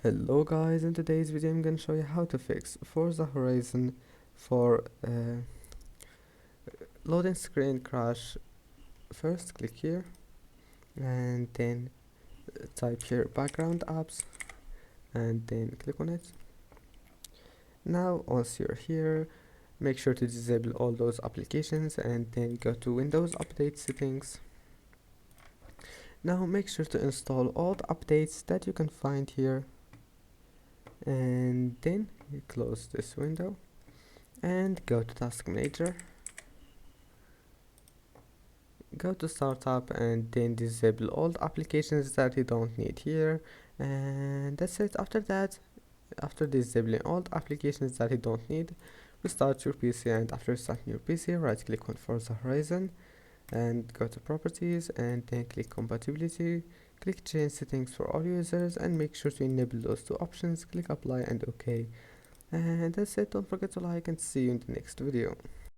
Hello guys, in today's video I'm gonna show you how to fix Forza Horizon for loading screen crash. First click here and then type here background apps and then click on it. Now once you're here, make sure to disable all those applications and then go to Windows Update settings. Now make sure to install all the updates that you can find here and then you close this window and go to Task Manager, go to Startup and then disable all the applications that you don't need here, and that's it. After disabling all the applications that you don't need, restart your PC, and after starting your PC, right click on Forza Horizon and go to Properties and then click Compatibility, click Change Settings for all users and make sure to enable those two options, click Apply and OK. And that's it. Don't forget to like and see you in the next video.